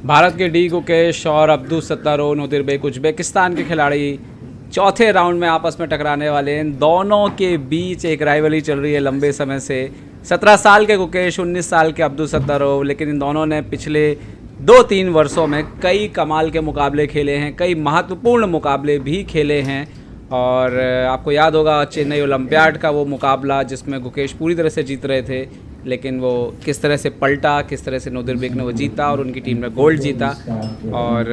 भारत के डी गुकेश और Abdul सत्तारो Nodirbek Uzbekistan के खिलाड़ी चौथे राउंड में आपस में टकराने वाले हैं। इन दोनों के बीच एक राइवलरी चल रही है लंबे समय से। 17 साल के गुकेश, 19 साल के अब्दुल सत्तारो, लेकिन इन दोनों ने पिछले 2-3 वर्षों में कई कमाल के मुकाबले खेले हैं, कई महत्वपूर्ण मुकाबले भी खेले हैं। और आपको याद होगा चेन्नई ओलंपियाड का वो मुकाबला जिसमें गुकेश पूरी तरह से जीत रहे थे, लेकिन वो किस तरह से पलटा, किस तरह से नोदिरबेक ने वो जीता और उनकी टीम ने गोल्ड जीता। और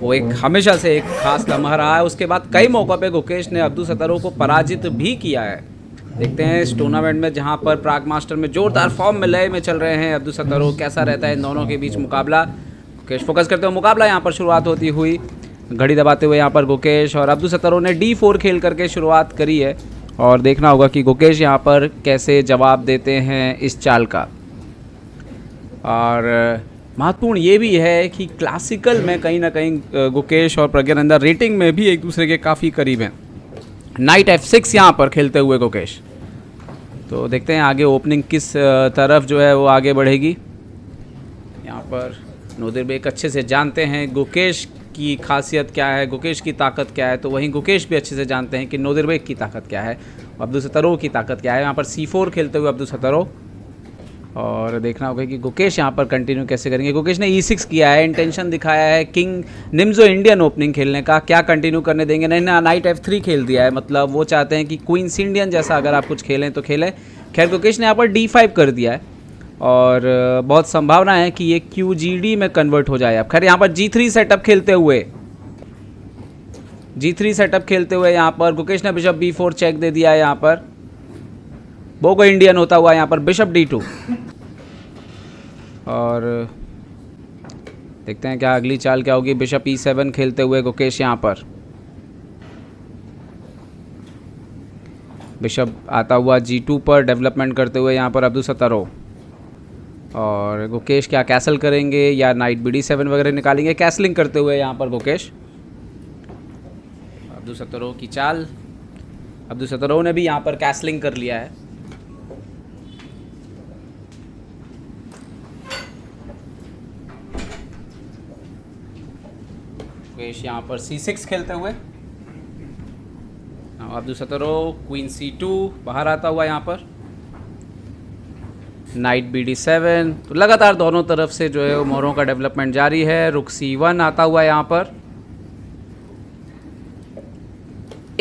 वो एक हमेशा से एक खास लम्हा रहा है। उसके बाद कई मौक़ों पे गुकेश ने अब्दुल सत्तारो को पराजित भी किया है। देखते हैं इस टूर्नामेंट में जहां पर प्राग मास्टर में जोरदार फॉर्म में लय में चल रहे हैं अब्दुल सत्तारो, कैसा रहता है इन दोनों के बीच मुकाबला। गुकेश फोकस करते हुए मुकाबला यहाँ पर शुरुआत होती हुई, घड़ी दबाते हुए यहाँ पर गुकेश और अब्दुल सत्तारो ने D4 खेल करके शुरुआत करी है। और देखना होगा कि गुकेश यहाँ पर कैसे जवाब देते हैं इस चाल का। और महत्वपूर्ण ये भी है कि क्लासिकल में कहीं ना कहीं गुकेश और प्रज्ञानंदा रेटिंग में भी एक दूसरे के काफ़ी करीब हैं। नाइट F6 यहाँ पर खेलते हुए गुकेश, तो देखते हैं आगे ओपनिंग किस तरफ जो है वो आगे बढ़ेगी। यहाँ पर नोदिरबेक अच्छे से जानते हैं गुकेश की खासियत क्या है, गुकेश की ताकत क्या है, तो वहीं गुकेश भी अच्छे से जानते हैं कि नोदिरबेक की ताकत क्या है, अब्दुल सत्तारो की ताकत क्या है। यहाँ पर C4 खेलते हुए अब्दुल सत्तारो, और देखना होगा कि गुकेश यहाँ पर कंटिन्यू कैसे करेंगे। गुकेश ने E6 किया है, इंटेंशन दिखाया है किंग निम्जो इंडियन ओपनिंग खेलने का, क्या कंटिन्यू करने देंगे। नहीं ना, नाइट F3 खेल दिया है, मतलब वो चाहते हैं कि क्वींस इंडियन जैसा अगर आप कुछ खेलें तो खेलें। खैर गुकेश ने यहाँ पर D5 कर दिया है और बहुत संभावना है कि ये QGD में कन्वर्ट हो जाए। अब खैर यहाँ पर G3 सेटअप खेलते हुए यहाँ पर गुकेश ने बिशप B4 चेक दे दिया है। यहाँ पर बोको इंडियन होता हुआ यहाँ पर बिशप D2, और देखते हैं क्या अगली चाल क्या होगी। बिशप E7 खेलते हुए गुकेश यहाँ पर, बिशप आता हुआ G2 पर डेवलपमेंट करते हुए यहाँ पर अब्दुल सत्तारो, और गुकेश क्या कैसल करेंगे या नाइट BD7 वगैरह निकालेंगे। कैसलिंग करते हुए यहाँ पर गुकेश, अब्दुल सत्तारो की चाल, अब्दुल सत्तारो ने भी यहाँ पर कैसलिंग कर लिया है। गुकेश यहाँ पर C6 खेलते हुए, अब्दुल सत्तारो क्वीन C2 बाहर आता हुआ यहाँ पर, नाइट BD7। तो लगातार दोनों तरफ से जो है वो मोहरों का डेवलपमेंट जारी है। रुक C1 आता हुआ है यहाँ पर,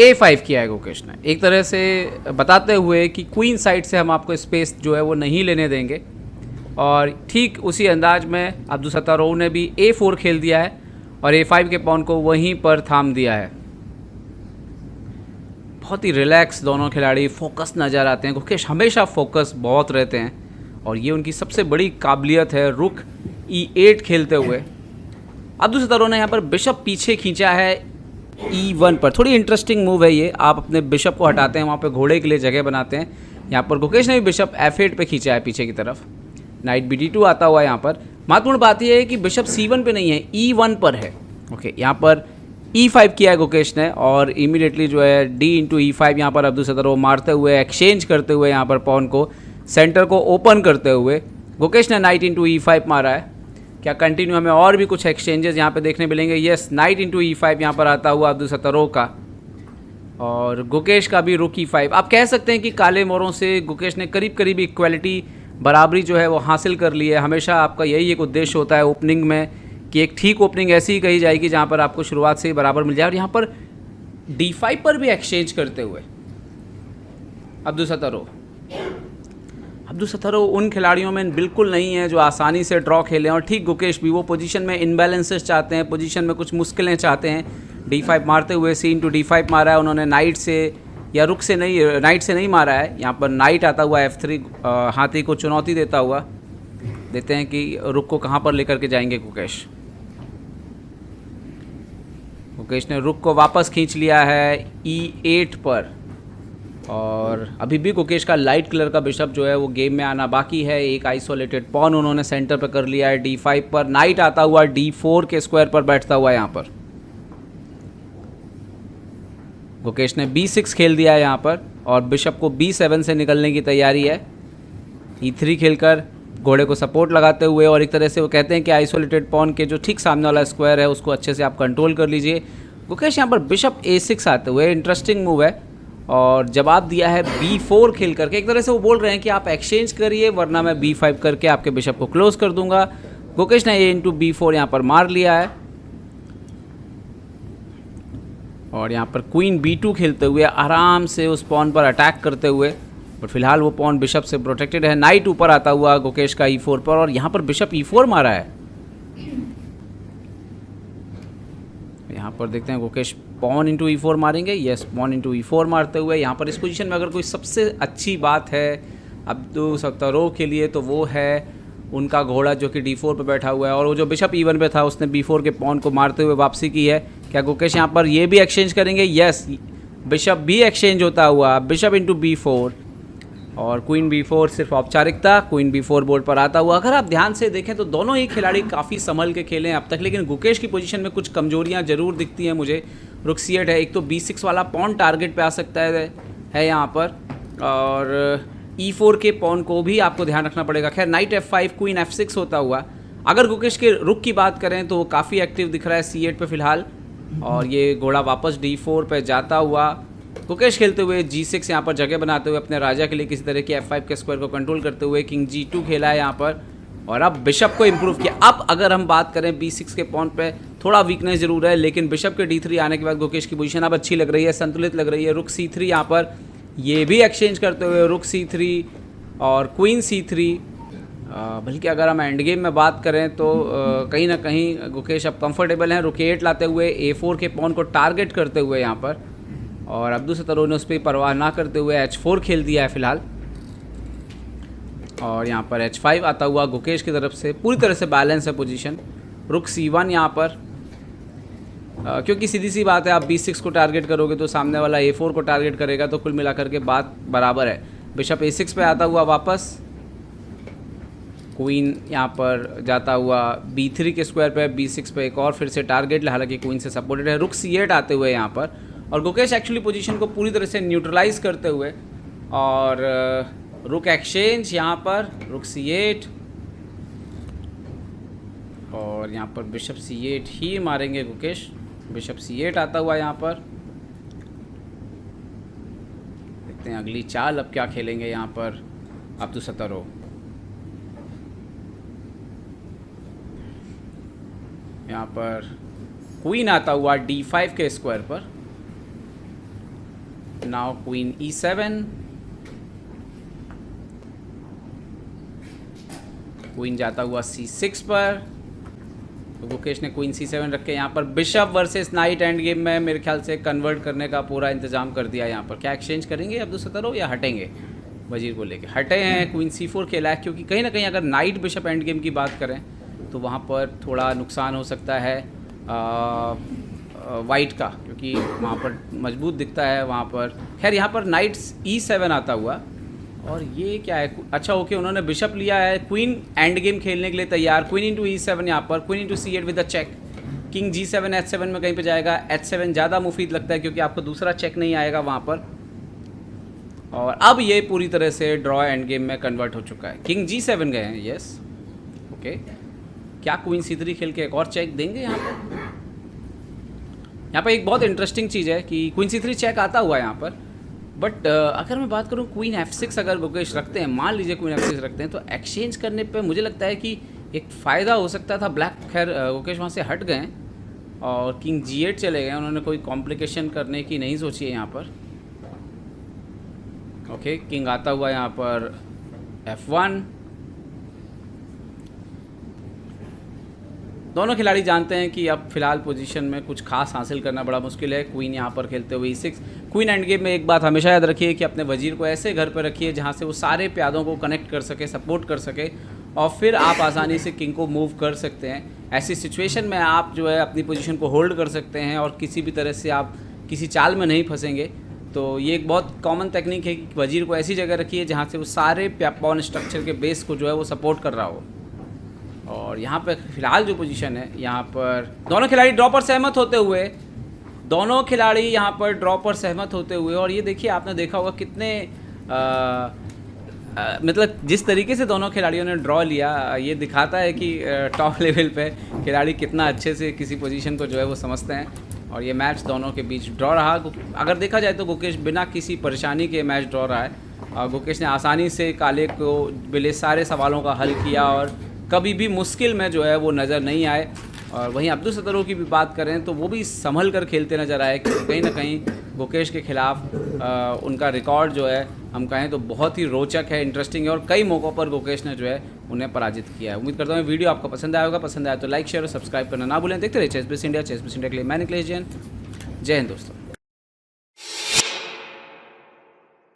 A5 किया है गुकेश ने, एक तरह से बताते हुए कि क्वीन साइड से हम आपको स्पेस जो है वो नहीं लेने देंगे। और ठीक उसी अंदाज में अब्दुल सत्तारो ने भी A4 खेल दिया है और A5 के पॉन को वहीं पर थाम दिया है। बहुत ही रिलैक्स दोनों खिलाड़ी, फोकस नज़र आते हैं। गुकेश हमेशा फोकस बहुत रहते हैं और ये उनकी सबसे बड़ी काबिलियत है। रुक E8 खेलते हुए अब्दुल सत्तारो ने यहाँ पर बिशप पीछे खींचा है E1 पर। थोड़ी इंटरेस्टिंग मूव है ये, आप अपने बिशप को हटाते हैं, वहाँ पे घोड़े के लिए जगह बनाते हैं। यहाँ पर गुकेश ने भी बिशप F8 पे खींचा है पीछे की तरफ, नाइट BD2 आता हुआ है यहाँ पर। महत्वपूर्ण बात यह है कि बिशप C1 पे नहीं है, E1 पर है। ओके, यहाँ पर E5 किया है गुकेश ने और इमीडिएटली जो है D/E5 यहाँ पर अब्दुल सत्तारो मारते हुए, एक्सचेंज करते हुए यहाँ पर पॉन को, सेंटर को ओपन करते हुए गुकेश ने नाइट E5 मारा है। क्या कंटिन्यू हमें और भी कुछ एक्सचेंजेस यहाँ पे देखने मिलेंगे? यस, नाइट E5 यहाँ पर आता हुआ अब्दुल सत्तारो का, और गुकेश का भी रुक E5। आप कह सकते हैं कि काले मोरों से गुकेश ने करीब करीब इक्वालिटी, बराबरी जो है वो हासिल कर ली है। हमेशा आपका यही एक उद्देश्य होता है ओपनिंग में कि एक ठीक ओपनिंग ऐसी ही कही जाएगी जहाँ पर आपको शुरुआत से ही बराबर मिल जाए। और यहाँ पर D5 पर भी एक्सचेंज करते हुए अब्दुल सत्तारो उन खिलाड़ियों में बिल्कुल नहीं है जो आसानी से ड्रॉ खेलें, और ठीक गुकेश भी वो पोजीशन में इनबैलेंसेस चाहते हैं, पोजीशन में कुछ मुश्किलें चाहते हैं। D5 मारते हुए C/D5 मारा है उन्होंने, नाइट से या रुक से नहीं, नाइट से नहीं मारा है। यहाँ पर नाइट आता हुआ F3, हाथी को चुनौती देता हुआ। देखते हैं कि रुक को कहाँ पर लेकर के जाएंगे गुकेश। गुकेश ने रुक को वापस खींच लिया है E8 पर, और अभी भी गुकेश का लाइट कलर का बिशप जो है वो गेम में आना बाकी है। एक आइसोलेटेड पॉन उन्होंने सेंटर पर कर लिया है D5 पर। नाइट आता हुआ D4 के स्क्वायर पर बैठता हुआ यहाँ पर गुकेश ने B6 खेल दिया है यहाँ पर, और बिशप को B7 से निकलने की तैयारी है। E3 खेलकर घोड़े को सपोर्ट लगाते हुए, और एक तरह से वो कहते हैं कि आइसोलेटेड पॉन के जो ठीक सामने वाला स्क्वायर है उसको अच्छे से आप कंट्रोल कर लीजिए। गुकेश यहाँ पर बिशप A6 आते हुए, इंटरेस्टिंग मूव है, और जवाब दिया है B4 खेल करके। एक तरह से वो बोल रहे हैं कि आप एक्सचेंज करिए वरना मैं B5 करके आपके बिशप को क्लोज कर दूंगा। गुकेश ने A/B4 यहाँ पर मार लिया है, और यहाँ पर क्वीन B2 खेलते हुए आराम से उस पॉन पर अटैक करते हुए, बट फिलहाल वो पॉन बिशप से प्रोटेक्टेड है। नाइट ऊपर आता हुआ गुकेश का E4 पर, और यहाँ पर बिशप E4 मारा है। यहाँ पर देखते हैं गुकेश पॉन इंटू E4 मारेंगे। यस, पॉन इंटू E4 मारते हुए यहाँ पर इस पोजीशन में अगर कोई सबसे अच्छी बात है अब्दू सत्तारो के लिए तो वो है उनका घोड़ा जो कि D4 पर बैठा हुआ है, और वो जो बिशप E1 पे था उसने B4 के पॉन को मारते हुए वापसी की है। क्या गुकेश यहाँ पर ये भी एक्सचेंज करेंगे? यस, बिशप भी एक्सचेंज होता हुआ बिशप इंटू B4, और क्वीन B4 सिर्फ औपचारिकता, क्वीन B4 बोर्ड पर आता हुआ। अगर आप ध्यान से देखें तो दोनों ही खिलाड़ी काफ़ी संभल के खेले हैं अब तक, लेकिन गुकेश की पोजीशन में कुछ कमजोरियां जरूर दिखती हैं मुझे। रुक C8 है, एक तो B6 वाला पॉन टारगेट पे आ सकता है यहाँ पर, और E4 के पॉन को भी आपको ध्यान रखना पड़ेगा। खैर नाइट F5 क्वीन F6 होता हुआ। अगर गुकेश के रुक की बात करें तो वो काफ़ी एक्टिव दिख रहा है C8 पे फिलहाल, और ये घोड़ा वापस D4 पे जाता हुआ। गुकेश खेलते हुए G6 यहाँ पर जगह बनाते हुए अपने राजा के लिए किसी तरह के F5 के स्क्वायर को कंट्रोल करते हुए किंग G2 खेला है यहाँ पर, और अब बिशप को इम्प्रूव किया। अब अगर हम बात करें B6 के पॉन पे थोड़ा वीकनेस जरूर है, लेकिन बिशप के D3 आने के बाद गुकेश की पोजीशन अब अच्छी लग रही है, संतुलित लग रही है। रुक C3 यहाँ पर ये भी एक्सचेंज करते हुए रुक C3 और क्वीन C3। बल्कि अगर हम एंड गेम में बात करें तो कहीं ना कहीं गुकेश अब कंफर्टेबल हैं रुक A8 लाते हुए, A4 के पॉन को टारगेट करते हुए यहाँ पर, और अब्दू सत्तारो ने उस पर परवाह ना करते हुए H4 खेल दिया है फिलहाल, और यहाँ पर H5 आता हुआ गुकेश की तरफ से। पूरी तरह से बैलेंस है पोजीशन। रुक C1 यहाँ पर, क्योंकि सीधी सी बात है आप B6 को टारगेट करोगे तो सामने वाला A4 को टारगेट करेगा, तो कुल मिलाकर के बात बराबर है। बिशप A6 पे आता हुआ वापस, क्वीन यहाँ पर जाता हुआ B3 के स्क्वायर पे, B6 पे एक और फिर से टारगेट, हालांकि क्वीन से सपोर्टेड है। रुक C8 आते हुए यहाँ पर, और गुकेश एक्चुअली पोजीशन को पूरी तरह से न्यूट्रलाइज करते हुए, और रुक एक्सचेंज यहाँ पर रुक C8, और यहाँ पर बिशप C8 ही मारेंगे गुकेश। बिशप C8 आता हुआ यहाँ पर, देखते हैं अगली चाल अब क्या खेलेंगे यहाँ पर अब्दू सत्तारो। यहाँ पर क्वीन आता हुआ D5 के स्क्वायर पर, नाउ क्वीन E7, क्वीन जाता हुआ C6 पर, तो गुकेश ने क्वीन C7 रख के यहाँ पर bishop versus night end game में मेरे ख्याल से कन्वर्ट करने का पूरा इंतजाम कर दिया यहाँ पर। क्या एक्सचेंज करेंगे अब्दू सत्तारो या हटेंगे वजीर को लेके? हटे हैं, क्वीन C4 खेला है, क्योंकि कहीं ना कहीं अगर नाइट बिशप एंड गेम की बात करें तो वहाँ पर थोड़ा नुकसान हो सकता है वाइट का, क्योंकि वहाँ पर मजबूत दिखता है वहाँ पर। खैर यहाँ पर नाइट E7 आता हुआ, और ये क्या है? अच्छा ओके, उन्होंने बिशप लिया है, क्वीन एंड गेम खेलने के लिए तैयार। क्वीन इंटू E7 यहाँ पर, queen into C8 with a check, king G7 H7 में कहीं पे जाएगा। H7 ज़्यादा मुफीद लगता है क्योंकि आपको दूसरा चेक नहीं आएगा वहाँ पर, और अब ये पूरी तरह से ड्रॉ एंड गेम में कन्वर्ट हो चुका है। किंग G7 गए हैं, यस ओके। क्या क्वीन C3 खेल के एक और चेक देंगे यहाँ पर? यहाँ पर एक बहुत इंटरेस्टिंग चीज़ है कि क्वीन C3 चेक आता हुआ है यहाँ पर, बट अगर मैं बात करूँ क्वीन F6 अगर गुकेश रखते हैं, मान लीजिए क्वीन F6 रखते हैं, तो एक्सचेंज करने पे मुझे लगता है कि एक फ़ायदा हो सकता था। ब्लैक खैर गुकेश वहाँ से हट गए और किंग G8 चले गए, उन्होंने कोई कॉम्प्लिकेशन करने की नहीं सोची है यहाँ पर। ओके, किंग आता हुआ यहाँ पर F1। दोनों खिलाड़ी जानते हैं कि अब फिलहाल पोजीशन में कुछ खास हासिल करना बड़ा मुश्किल है। क्वीन यहाँ पर खेलते हुए E6। क्वीन एंड गेम में एक बात हमेशा याद रखिए कि अपने वजीर को ऐसे घर पर रखिए जहाँ से वो सारे प्यादों को कनेक्ट कर सके, सपोर्ट कर सके, और फिर आप आसानी से किंग को मूव कर सकते हैं। ऐसी सिचुएशन में आप जो है अपनी पोजीशन को होल्ड कर सकते हैं और किसी भी तरह से आप किसी चाल में नहीं फंसेंगे। तो ये एक बहुत कॉमन टेक्निक है कि वजीर को ऐसी जगह रखिए जहाँ से वो सारे पॉन स्ट्रक्चर के बेस को जो है वो सपोर्ट कर रहा हो। और यहाँ पर फिलहाल जो पोजीशन है, यहाँ पर दोनों खिलाड़ी ड्रॉ पर सहमत होते हुए, और ये देखिए आपने देखा होगा कितने मतलब जिस तरीके से दोनों खिलाड़ियों ने ड्रॉ लिया, ये दिखाता है कि टॉप लेवल पे खिलाड़ी कितना अच्छे से किसी पोजीशन को जो है वो समझते हैं। और ये मैच दोनों के बीच ड्रॉ रहा। अगर देखा जाए तो गुकेश बिना किसी परेशानी के मैच ड्रॉ रहा है। गुकेश ने आसानी से काले को मिले सारे सवालों का हल किया और कभी भी मुश्किल में जो है वो नज़र नहीं आए। और वहीं अब्दुल सत्तारों की भी बात करें तो वो भी संभल कर खेलते नज़र आए, क्योंकि कहीं ना कहीं गुकेश के खिलाफ उनका रिकॉर्ड जो है हम कहें तो बहुत ही रोचक है, इंटरेस्टिंग है और कई मौक़ों पर गुकेश ने जो है उन्हें पराजित किया है। उम्मीद करता हूँ वीडियो आपको पसंद आया होगा। पसंद आया तो लाइक शेयर और सब्सक्राइब करना ना भूलें। देखते रहिए चेस बेस इंडिया के लिए मैं निकलेश जैन। जय हिंद दोस्तों।